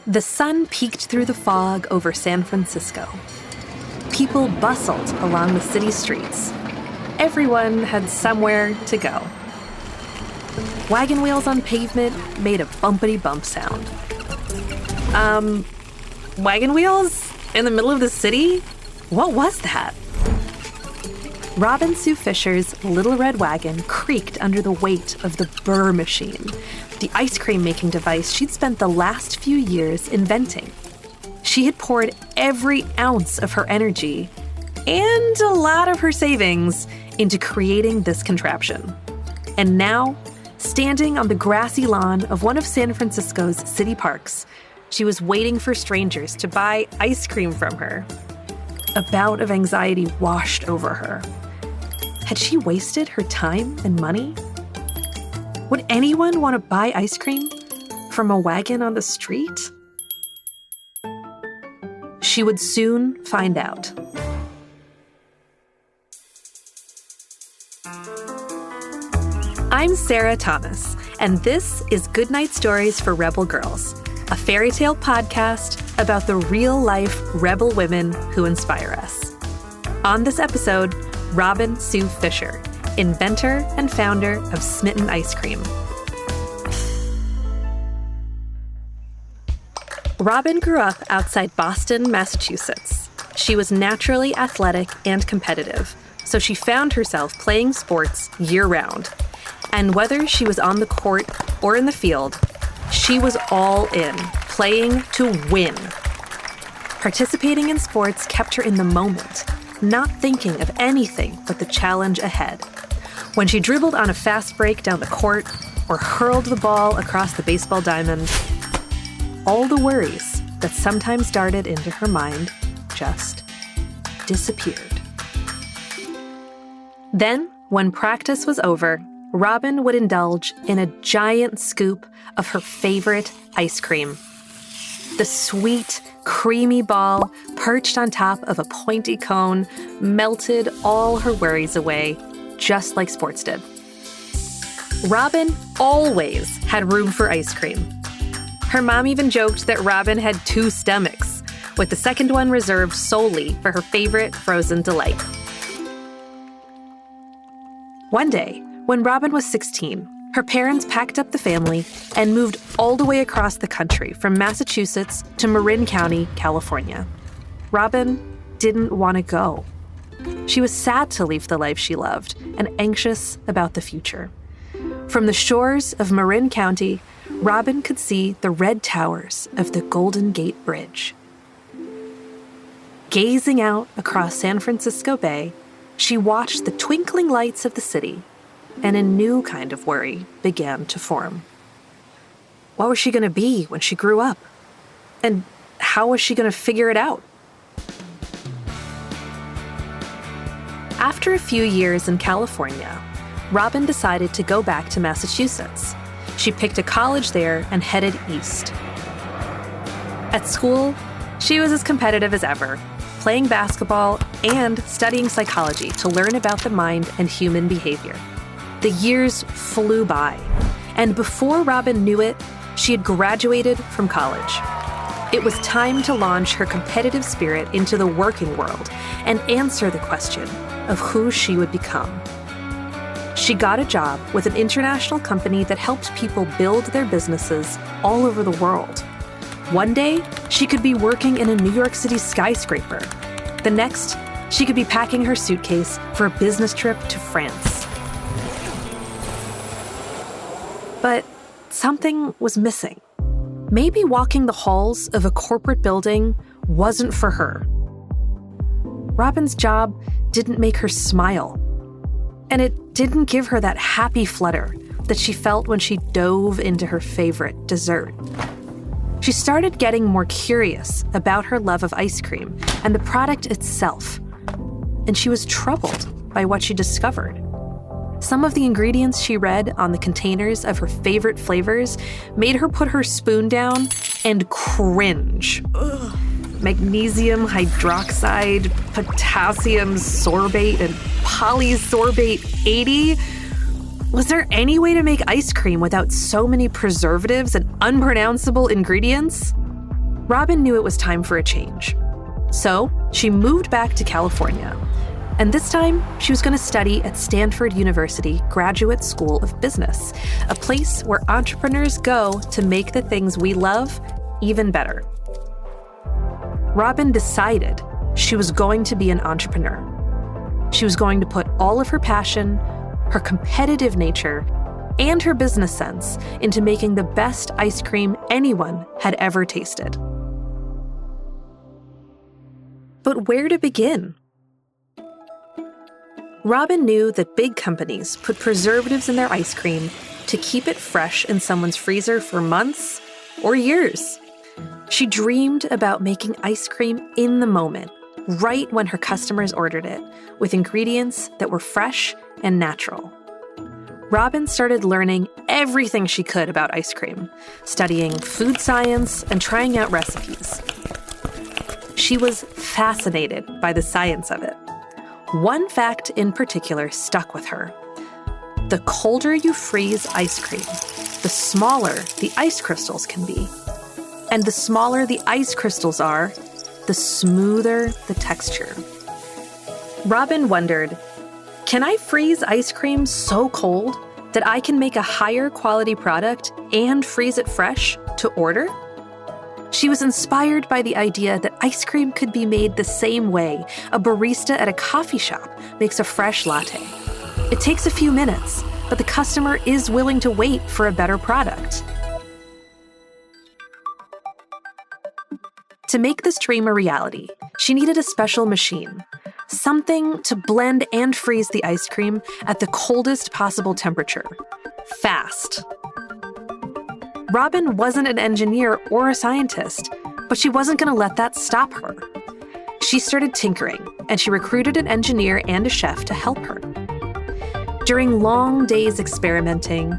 The sun peeked through the fog over San Francisco. People bustled along the city streets. Everyone had somewhere to go. Wagon wheels on pavement made a bumpity-bump sound. Wagon wheels? In the middle of the city? What was that? Robyn Sue Fisher's little red wagon creaked under the weight of the burr machine, the ice cream making device she'd spent the last few years inventing. She had poured every ounce of her energy and a lot of her savings into creating this contraption. And now, standing on the grassy lawn of one of San Francisco's city parks, she was waiting for strangers to buy ice cream from her. A bout of anxiety washed over her. Had she wasted her time and money? Would anyone want to buy ice cream from a wagon on the street? She would soon find out. I'm Sarah Thomas, and this is Goodnight Stories for Rebel Girls, a fairy tale podcast about the real-life rebel women who inspire us. On this episode, Robyn Sue Fisher, inventor and founder of Smitten Ice Cream. Robyn grew up outside Boston, Massachusetts. She was naturally athletic and competitive, so she found herself playing sports year-round. And whether she was on the court or in the field, she was all in, playing to win. Participating in sports kept her in the moment, not thinking of anything but the challenge ahead. When she dribbled on a fast break down the court or hurled the ball across the baseball diamond, all the worries that sometimes darted into her mind just disappeared. Then, when practice was over, Robyn would indulge in a giant scoop of her favorite ice cream. The sweet, creamy ball perched on top of a pointy cone melted all her worries away, just like sports did. Robyn always had room for ice cream. Her mom even joked that Robyn had 2 stomachs, with the second one reserved solely for her favorite frozen delight. One day, when Robyn was 16, her parents packed up the family and moved all the way across the country from Massachusetts to Marin County, California. Robyn didn't want to go. She was sad to leave the life she loved and anxious about the future. From the shores of Marin County, Robyn could see the red towers of the Golden Gate Bridge. Gazing out across San Francisco Bay, she watched the twinkling lights of the city, and a new kind of worry began to form. What was she going to be when she grew up? And how was she going to figure it out? After a few years in California, Robyn decided to go back to Massachusetts. She picked a college there and headed east. At school, she was as competitive as ever, playing basketball and studying psychology to learn about the mind and human behavior. The years flew by, and before Robyn knew it, she had graduated from college. It was time to launch her competitive spirit into the working world and answer the question of who she would become. She got a job with an international company that helped people build their businesses all over the world. One day, she could be working in a New York City skyscraper. The next, she could be packing her suitcase for a business trip to France. But something was missing. Maybe walking the halls of a corporate building wasn't for her. Robyn's job didn't make her smile. And it didn't give her that happy flutter that she felt when she dove into her favorite dessert. She started getting more curious about her love of ice cream and the product itself. And she was troubled by what she discovered. Some of the ingredients she read on the containers of her favorite flavors made her put her spoon down and cringe. Ugh. Magnesium hydroxide, potassium sorbate, and polysorbate 80? Was there any way to make ice cream without so many preservatives and unpronounceable ingredients? Robyn knew it was time for a change. So she moved back to California. And this time, she was going to study at Stanford University Graduate School of Business, a place where entrepreneurs go to make the things we love even better. Robyn decided she was going to be an entrepreneur. She was going to put all of her passion, her competitive nature, and her business sense into making the best ice cream anyone had ever tasted. But where to begin? Robyn knew that big companies put preservatives in their ice cream to keep it fresh in someone's freezer for months or years. She dreamed about making ice cream in the moment, right when her customers ordered it, with ingredients that were fresh and natural. Robyn started learning everything she could about ice cream, studying food science and trying out recipes. She was fascinated by the science of it. One fact in particular stuck with her. The colder you freeze ice cream, the smaller the ice crystals can be. And the smaller the ice crystals are, the smoother the texture. Robyn wondered, can I freeze ice cream so cold that I can make a higher quality product and freeze it fresh to order? She was inspired by the idea that ice cream could be made the same way a barista at a coffee shop makes a fresh latte. It takes a few minutes, but the customer is willing to wait for a better product. To make this dream a reality, she needed a special machine, something to blend and freeze the ice cream at the coldest possible temperature, fast. Robyn wasn't an engineer or a scientist, but she wasn't going to let that stop her. She started tinkering, and she recruited an engineer and a chef to help her. During long days experimenting,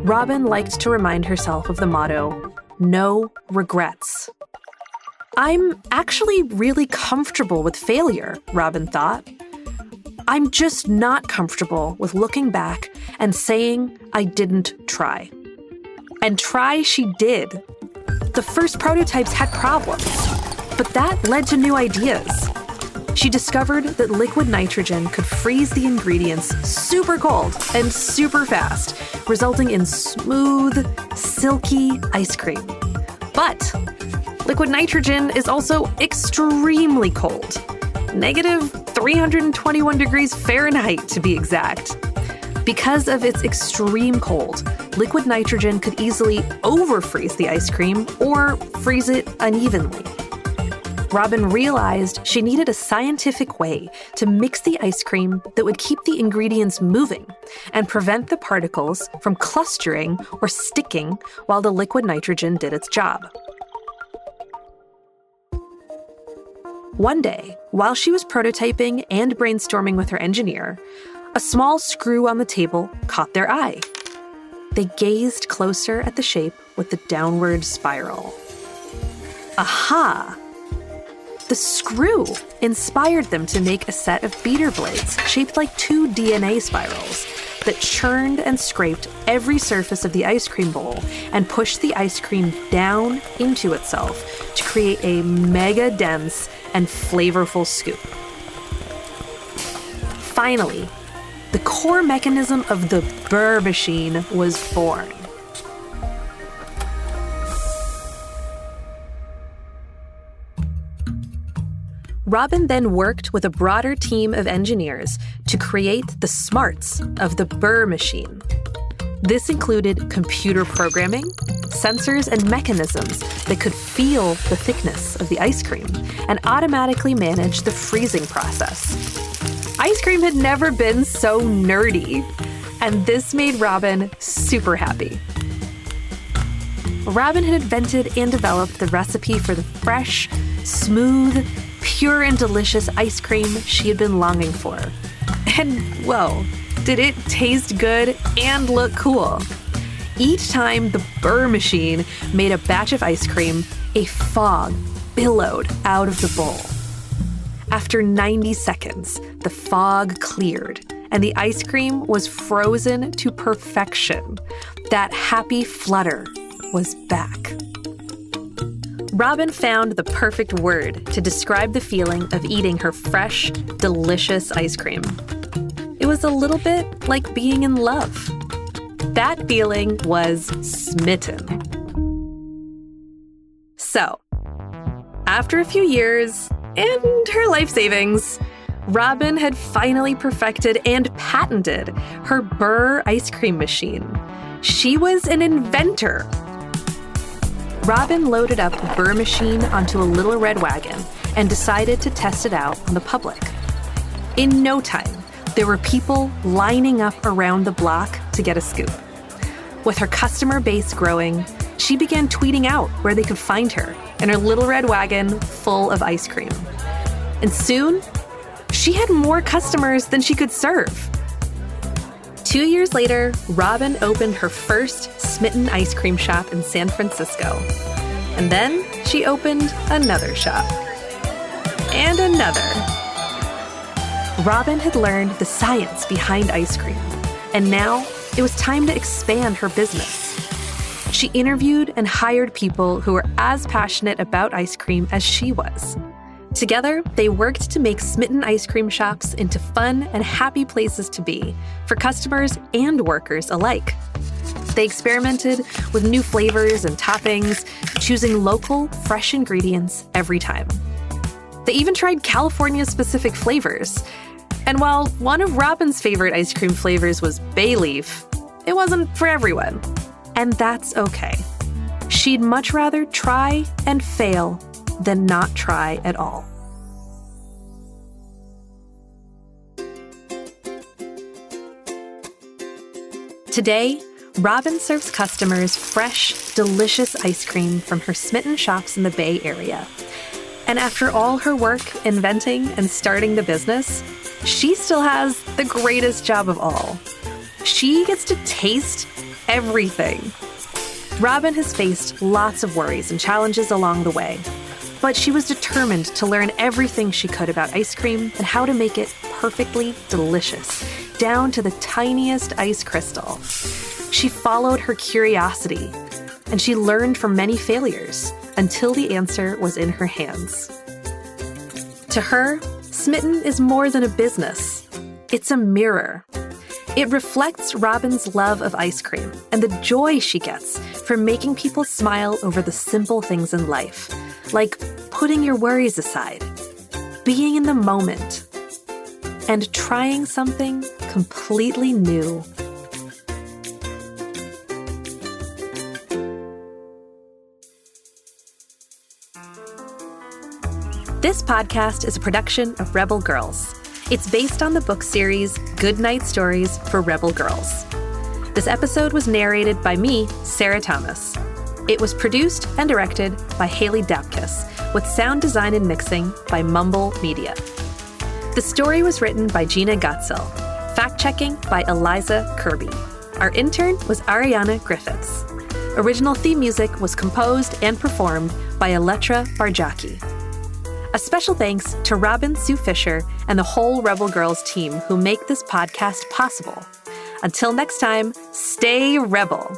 Robyn liked to remind herself of the motto, no regrets. I'm actually really comfortable with failure, Robyn thought. I'm just not comfortable with looking back and saying I didn't try. And try she did. The first prototypes had problems, but that led to new ideas. She discovered that liquid nitrogen could freeze the ingredients super cold and super fast, resulting in smooth, silky ice cream. But liquid nitrogen is also extremely cold, negative 321 degrees Fahrenheit to be exact. Because of its extreme cold, liquid nitrogen could easily overfreeze the ice cream or freeze it unevenly. Robyn realized she needed a scientific way to mix the ice cream that would keep the ingredients moving and prevent the particles from clustering or sticking while the liquid nitrogen did its job. One day, while she was prototyping and brainstorming with her engineer, a small screw on the table caught their eye. They gazed closer at the shape with the downward spiral. Aha! The screw inspired them to make a set of beater blades shaped like two DNA spirals that churned and scraped every surface of the ice cream bowl and pushed the ice cream down into itself to create a mega dense and flavorful scoop. Finally, the core mechanism of the Burr machine was born. Robyn then worked with a broader team of engineers to create the smarts of the Burr machine. This included computer programming, sensors and mechanisms that could feel the thickness of the ice cream and automatically manage the freezing process. Ice cream had never been so nerdy, and this made Robyn super happy. Robyn had invented and developed the recipe for the fresh, smooth, pure and delicious ice cream she had been longing for. And whoa, did it taste good and look cool. Each time the Burr machine made a batch of ice cream, a fog billowed out of the bowl. After 90 seconds, the fog cleared, and the ice cream was frozen to perfection. That happy flutter was back. Robyn found the perfect word to describe the feeling of eating her fresh, delicious ice cream. It was a little bit like being in love. That feeling was smitten. So, after a few years and her life savings, Robyn had finally perfected and patented her Burr ice cream machine. She was an inventor. Robyn loaded up the Burr machine onto a little red wagon and decided to test it out on the public. In no time, there were people lining up around the block to get a scoop. With her customer base growing, she began tweeting out where they could find her in her little red wagon full of ice cream. And soon, she had more customers than she could serve. 2 years later, Robyn opened her first Smitten Ice Cream shop in San Francisco. And then she opened another shop. And another. Robyn had learned the science behind ice cream, and now it was time to expand her business. She interviewed and hired people who were as passionate about ice cream as she was. Together, they worked to make Smitten Ice Cream shops into fun and happy places to be for customers and workers alike. They experimented with new flavors and toppings, choosing local, fresh ingredients every time. They even tried California-specific flavors. And while one of Robyn's favorite ice cream flavors was bay leaf, it wasn't for everyone. And that's okay. She'd much rather try and fail than not try at all. Today, Robyn serves customers fresh, delicious ice cream from her Smitten shops in the Bay Area. And after all her work inventing and starting the business, she still has the greatest job of all. She gets to taste everything. Robyn has faced lots of worries and challenges along the way, but she was determined to learn everything she could about ice cream and how to make it perfectly delicious, down to the tiniest ice crystal. She followed her curiosity, and she learned from many failures until the answer was in her hands. To her, Smitten is more than a business. It's a mirror. It reflects Robyn's love of ice cream and the joy she gets from making people smile over the simple things in life, like putting your worries aside, being in the moment, and trying something completely new. This podcast is a production of Rebel Girls. It's based on the book series Good Night Stories for Rebel Girls. This episode was narrated by me, Sarah Thomas. It was produced and directed by Haley Dapkus, with sound design and mixing by Mumble Media. The story was written by Gina Gotsill, fact-checking by Eliza Kirby. Our intern was Arianna Griffiths. Original theme music was composed and performed by Elettra Bargiacchi. A special thanks to Robyn Sue Fisher and the whole Rebel Girls team who make this podcast possible. Until next time, stay Rebel.